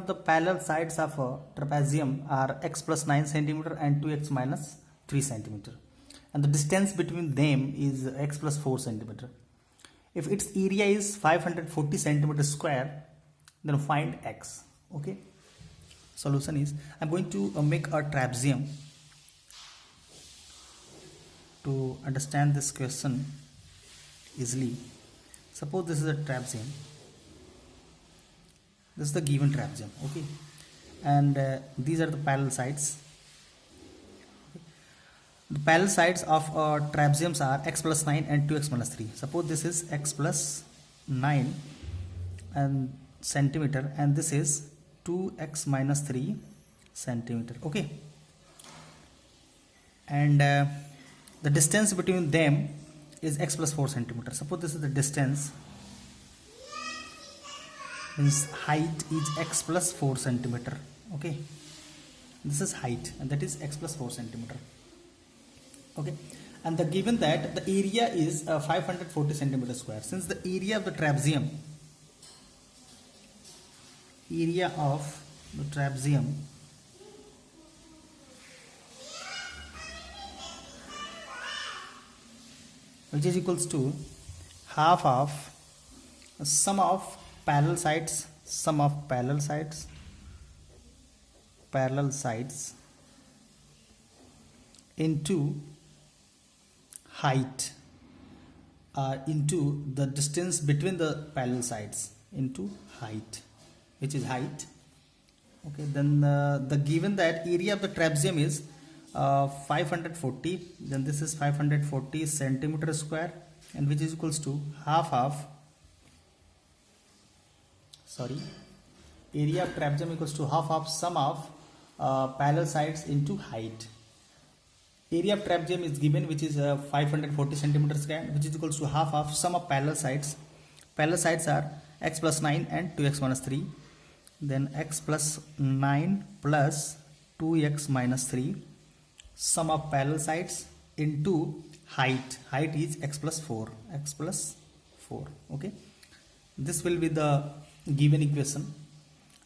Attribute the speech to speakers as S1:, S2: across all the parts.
S1: of the parallel sides of a trapezium are x plus 9 centimeter and 2x minus 3 centimeter, and the distance between them is x plus 4 centimeter. If its area is 540 centimeter square, then find x. Okay, solution is, I'm going to make a trapezium to understand this question easily. Suppose this is a trapezium. This is the given trapezium. Okay, and these are the parallel sides. The parallel sides of trapeziums are x plus 9 and 2x minus 3. Suppose this is x plus 9 and centimeter, and this is 2x minus 3 centimeter. Okay, and the distance between them is x plus 4 centimeter. Suppose this is the distance, means height is x plus 4 centimeter. Okay, this is height, and that is x plus 4 centimeter. Okay, and the given that the area is 540 centimeter square. Since the area of the trapezium which is equals to half of sum of parallel sides into height into the distance between the parallel sides into height, which is height. Okay, then the given that area of the trapezium is 540, then this is 540 centimeter square, and which is equals to half of, area of trapezium equals to half of sum of parallel sides into height. Area of trapezium is given, which is 540 centimeter square, which is equals to half of sum of parallel sides. Parallel sides are x plus 9 and 2x minus 3. Then x plus 9 plus 2x minus 3, sum of parallel sides into height. Height is x plus 4. Okay, this will be the given equation.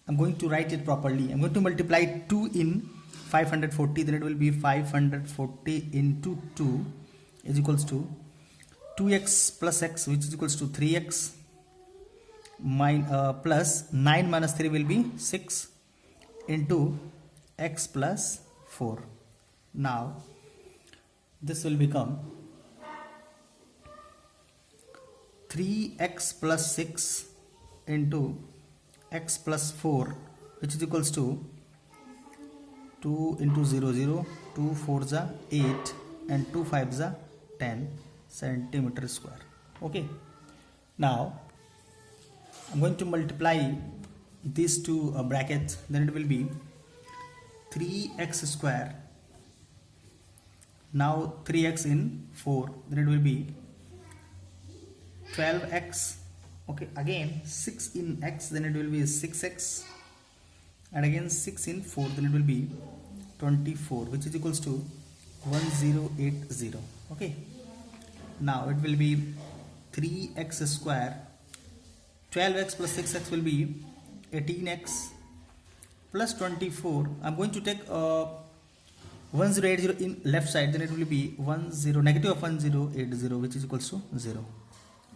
S1: I'm going to write it properly. I'm going to multiply 2 in 540, then it will be 540 into 2 is equals to 2x plus x, which is equals to 3x plus 9 minus 3 will be 6 into x plus 4. Now this will become 3x plus 6 into x plus 4, which is equals to 2 into 0 0, 2 4s are 8 and 2 5s are 10 centimeter square. Okay, now I'm going to multiply these two brackets, then it will be 3x square. Now 3x in 4, then it will be 12x. Okay, again 6 in x, then it will be 6x, and again 6 in 4, then it will be 24, which is equals to 1080. Okay, now it will be 3x square, 12x plus 6x will be 18x plus 24. I'm going to take 1080 in left side, then it will be negative of 1080, which is equals to 0.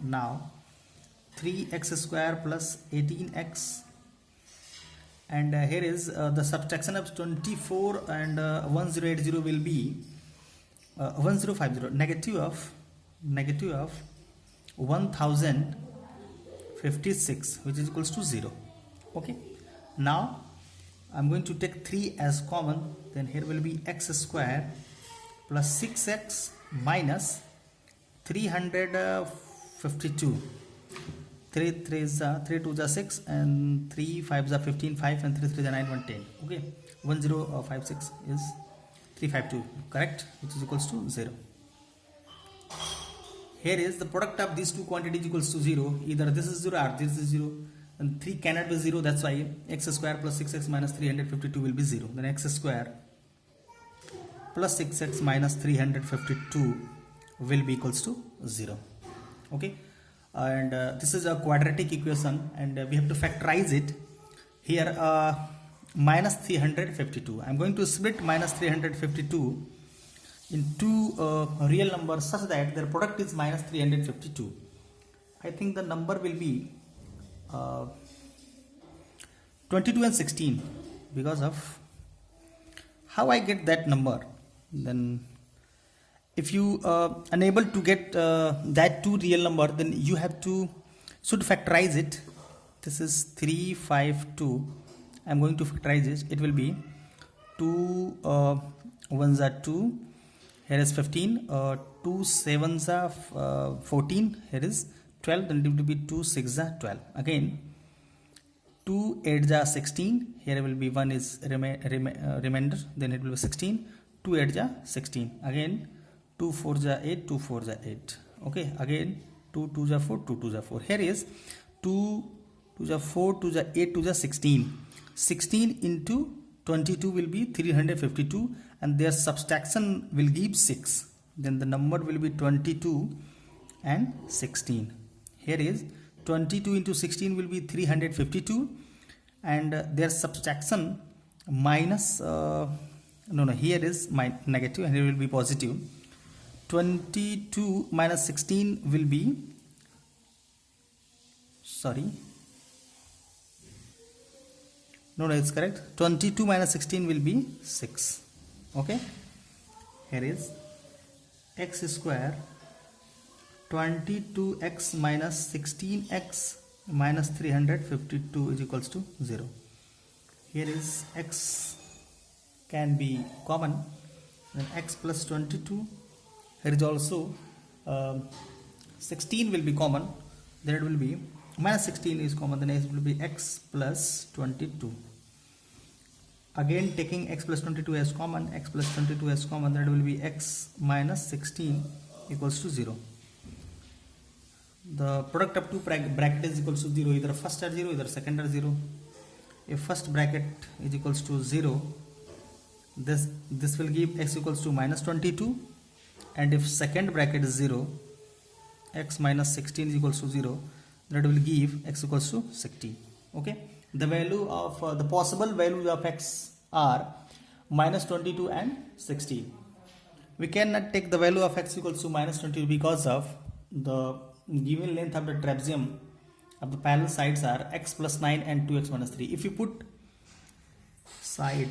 S1: Now 3x square plus 18x, and here is the subtraction of 24 and 1080 will be 1050, negative of 1056, which is equals to 0. Okay, now I'm going to take 3 as common, then here will be x square plus 6x minus 352. 3 3s are 3 2s are 6 and 3 5s are 15, 5 and 3 3s are 9, 1 10. Okay, 1056 is 352, correct, which is equals to 0. Here is the product of these two quantities equals to 0. Either this is 0 or this is 0, and 3 cannot be 0. That's why x square plus 6x minus 352 will be 0. Then x square plus 6x minus 352 will be equals to 0. Okay, and this is a quadratic equation, and we have to factorize it. here minus 352. I'm going to split minus 352 into real numbers such that their product is minus 352. I think the number will be 22 and 16. Because of how I get that number, then if you unable to get that two real number, then you have to should factorize it. This is 352. I'm going to factorize it. It will be 2 1s are 2. Here is 15. 2 7s are 14. Here is 12. Then it will be 2 6s are 12. Again 2 8s are 16. Here will be 1 is remainder. Then it will be 16. 2 8s are 16. Again 2 4s are 8. 2 4s are 8. Okay. Again 2 2s are 4. 2 2s are 4. Here is 2 2s are 4. 2s are 8. 2s are 16. 16 into 22 will be 352, and their subtraction will give 6. Then the number will be 22 and 16. Here is 22 into 16 will be 352, and their subtraction minus here is negative and here will be positive. 22 minus 16 will be it's correct. 22 minus 16 will be 6. Okay, here is x square 22x minus 16x minus 352 is equals to 0. Here is x can be common, then x plus 22. Here is also 16 will be common, then it will be minus 16 is common, then it will be x plus 22. Again taking x plus 22 as common, x plus 22 as common, that will be x minus 16 equals to 0. The product of two bracket is equals to 0, either first or 0, either second or 0. If first bracket is equals to 0, this will give x equals to minus 22, and if second bracket is 0, x minus 16 is equals to 0, that will give x equals to 16. Okay, the value of the possible values of x are minus 22 and 16. We cannot take the value of x equals to minus 22 because of the given length of the trapezium of the parallel sides are x plus 9 and 2x minus 3. If you put side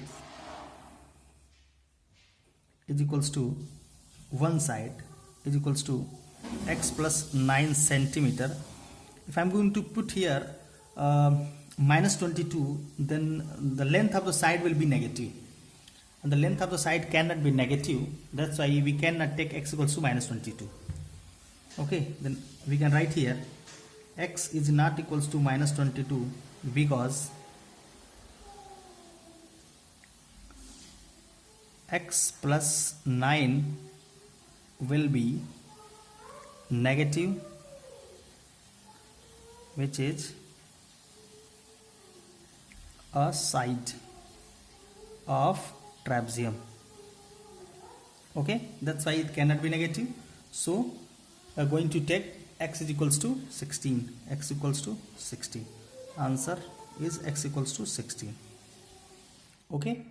S1: is equals to one side is equals to x plus 9 centimeter. If I'm going to put here minus 22, then the length of the side will be negative, and the length of the side cannot be negative. That's why we cannot take x equals to minus 22. Okay, then we can write here x is not equals to minus 22 because x plus 9 will be negative, which is a side of trapezium. Okay, that's why it cannot be negative. So we are going to take x is equals to 16. X equals to 16. Answer is x equals to 16. Okay.